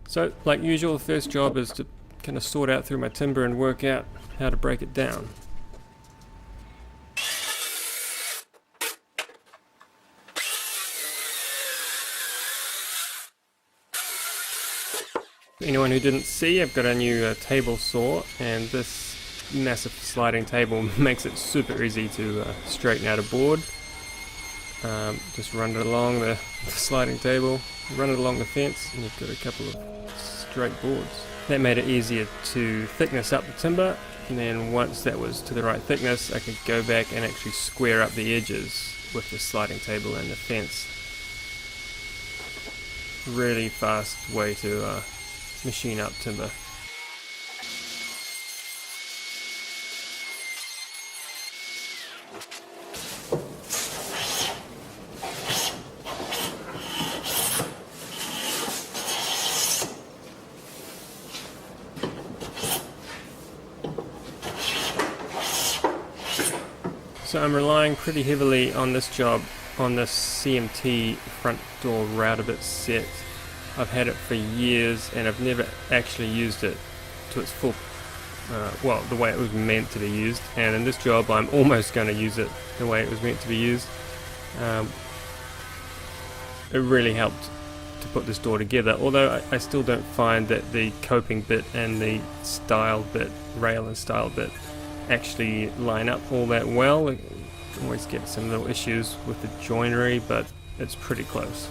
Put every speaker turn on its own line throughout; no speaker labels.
So, like usual, the first job is to kind of sort out through my timber and work out how to break it down. For anyone who didn't see, I've got a new table saw, and this massive sliding table makes it super easy to straighten out a board. Just run it along the sliding table, run it along the fence, and you've got a couple of straight boards. That made it easier to thickness up the timber, and then once that was to the right thickness, I could go back and actually square up the edges with the sliding table and the fence. Really fast way to machine up timber. So I'm relying pretty heavily on this job, on this CMT front door router bit set. I've had it for years and I've never actually used it to its full, well, the way it was meant to be used. And in this job I'm almost going to use it the way it was meant to be used. It really helped to put this door together, although I still don't find that the coping bit and the style bit, rail and style bit, actually line up all that well. I always get some little issues with the joinery, but it's pretty close.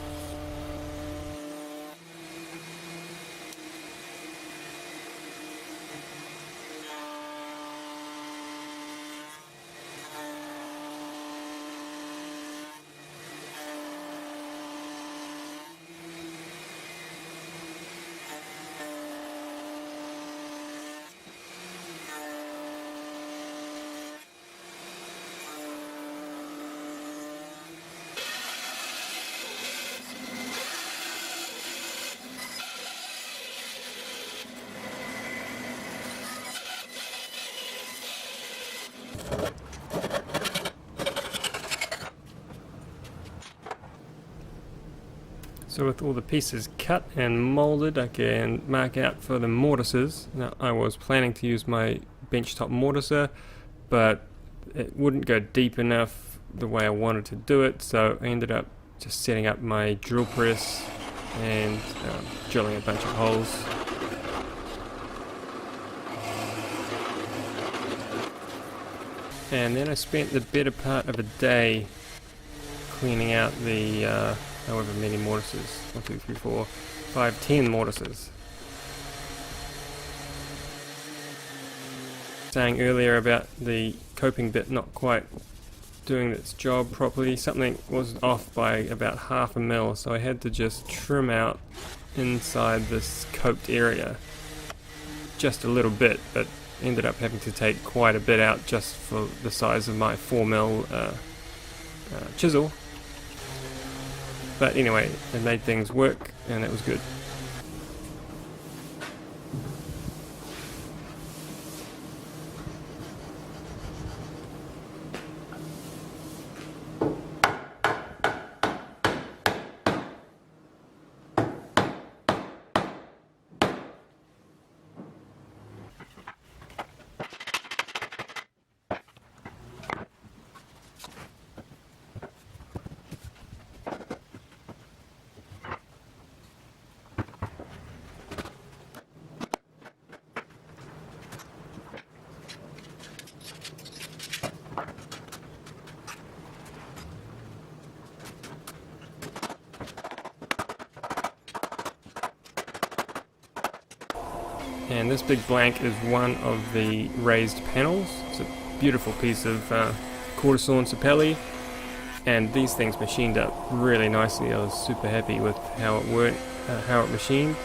So with all the pieces cut and moulded, I can mark out for the mortises. Now I was planning to use my benchtop mortiser, but it wouldn't go deep enough the way I wanted to do it, so I ended up just setting up my drill press and drilling a bunch of holes. And then I spent the better part of a day cleaning out the however many mortises, 1, 2, 3, 4, 5, 10 mortises. Saying earlier about the coping bit not quite doing its job properly, something was off by about 1/2 mil, so I had to just trim out inside this coped area just a little bit, but ended up having to take quite a bit out just for the size of my 4mm chisel. But anyway, it made things work and it was good. And this big blank is one of the raised panels. It's a beautiful piece of quarter sawn sapelli, and these things machined up really nicely. I was super happy with how it worked, how it machined.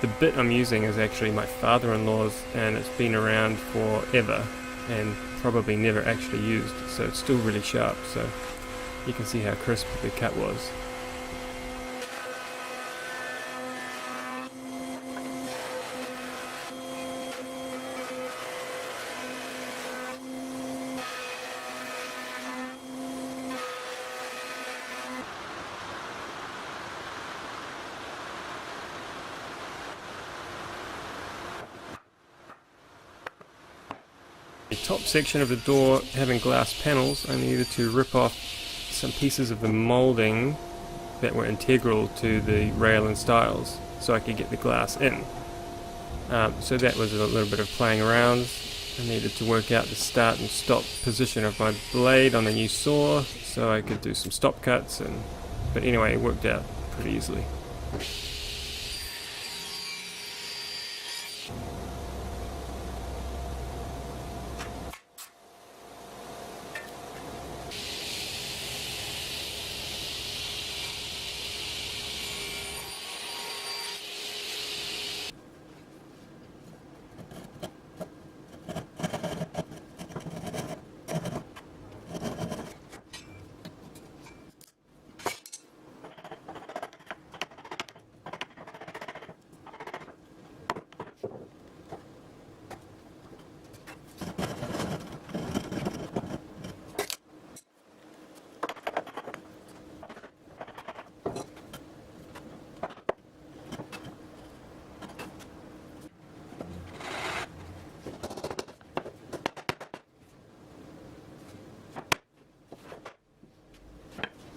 The bit I'm using is actually my father-in-law's, and it's been around forever and probably never actually used, so it's still really sharp, so you can see how crisp the cut was. top section of the door having glass panels, I needed to rip off some pieces of the moulding that were integral to the rail and stiles so I could get the glass in. So that was a little bit of playing around. I needed to work out the start and stop position of my blade on the new saw so I could do some stop cuts, but anyway, it worked out pretty easily.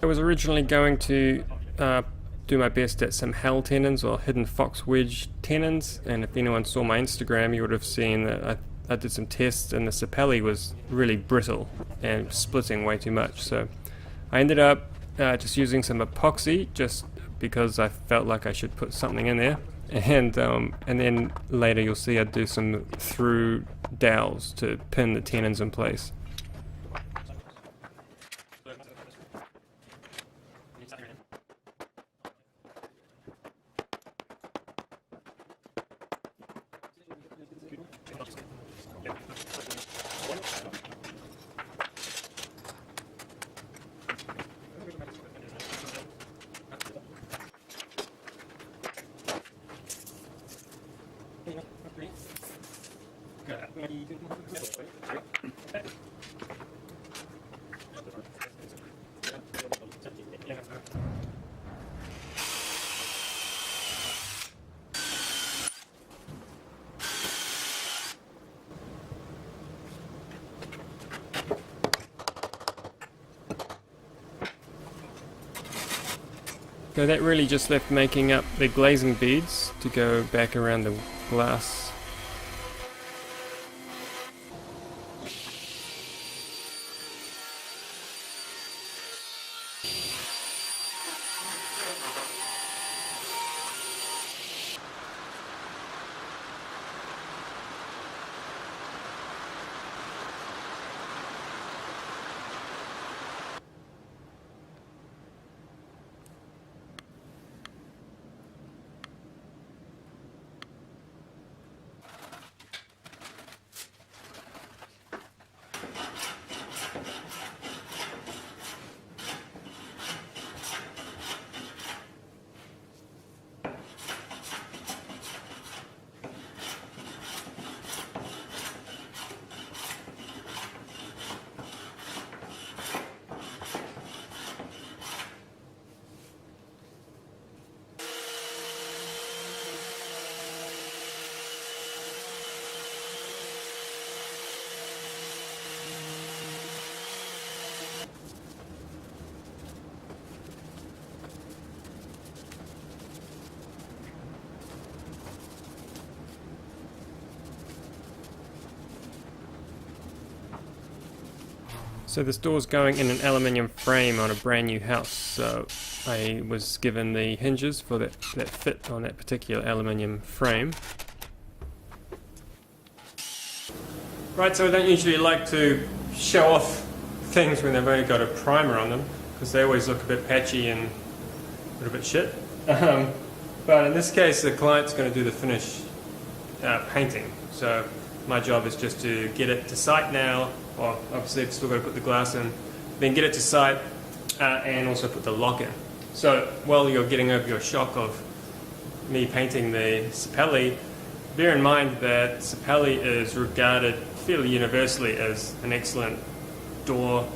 I was originally going to do my best at some Hell tenons or hidden fox wedge tenons, and if anyone saw my Instagram you would have seen that I did some tests and the sapelli was really brittle and splitting way too much, so I ended up just using some epoxy just because I felt like I should put something in there, and then later you'll see I do some through dowels to pin the tenons in place. So that really just left making up the glazing beads to go back around the glass. So this door's going in an aluminium frame on a brand new house, so I was given the hinges for that fit on that particular aluminium frame. Right, so I don't usually like to show off things when they've only got a primer on them, because they always look a bit patchy and a little bit shit. But in this case the client's going to do the finish painting, so my job is just to get it to site now. Well, obviously I've still got to put the glass in, then get it to site and also put the lock in. So while you're getting over your shock of me painting the sapelli, bear in mind that sapelli is regarded fairly universally as an excellent door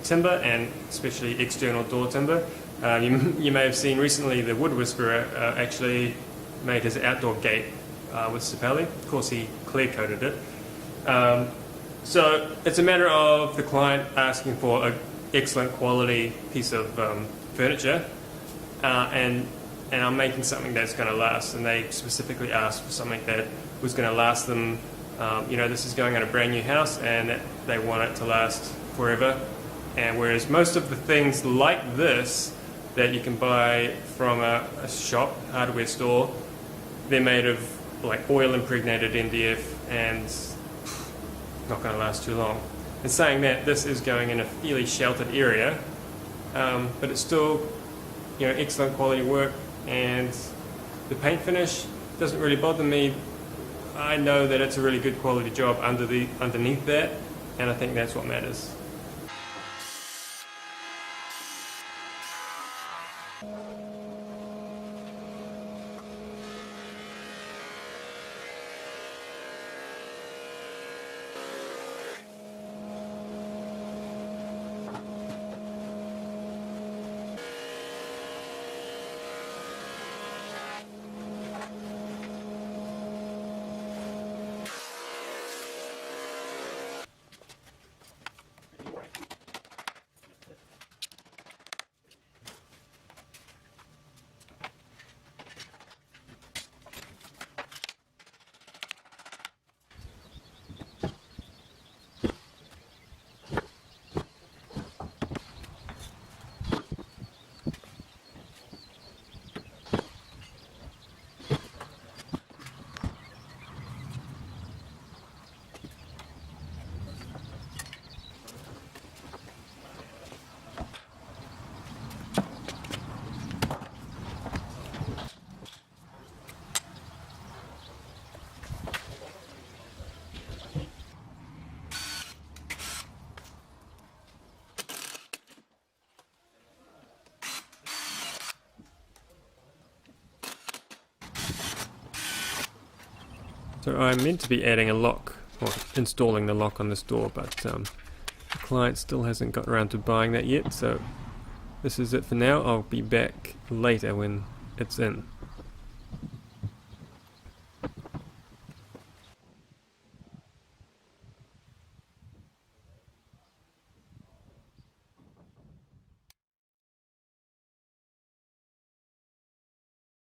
timber, and especially external door timber. You may have seen recently the Wood Whisperer actually made his outdoor gate with sapelli. Of course he clear coated it. So it's a matter of the client asking for an excellent quality piece of furniture, and I'm making something that's going to last. And they specifically asked for something that was going to last them. This is going on a brand new house, and they want it to last forever. And whereas most of the things like this that you can buy from a shop, hardware store, they're made of like oil impregnated MDF and not going to last too long. And saying that, this is going in a fairly sheltered area, but it's still, excellent quality work, and the paint finish doesn't really bother me. I know that it's a really good quality job underneath that, and I think that's what matters. So I'm meant to be adding a lock, or installing the lock on this door, but the client still hasn't got around to buying that yet, so this is it for now. I'll be back later when it's in.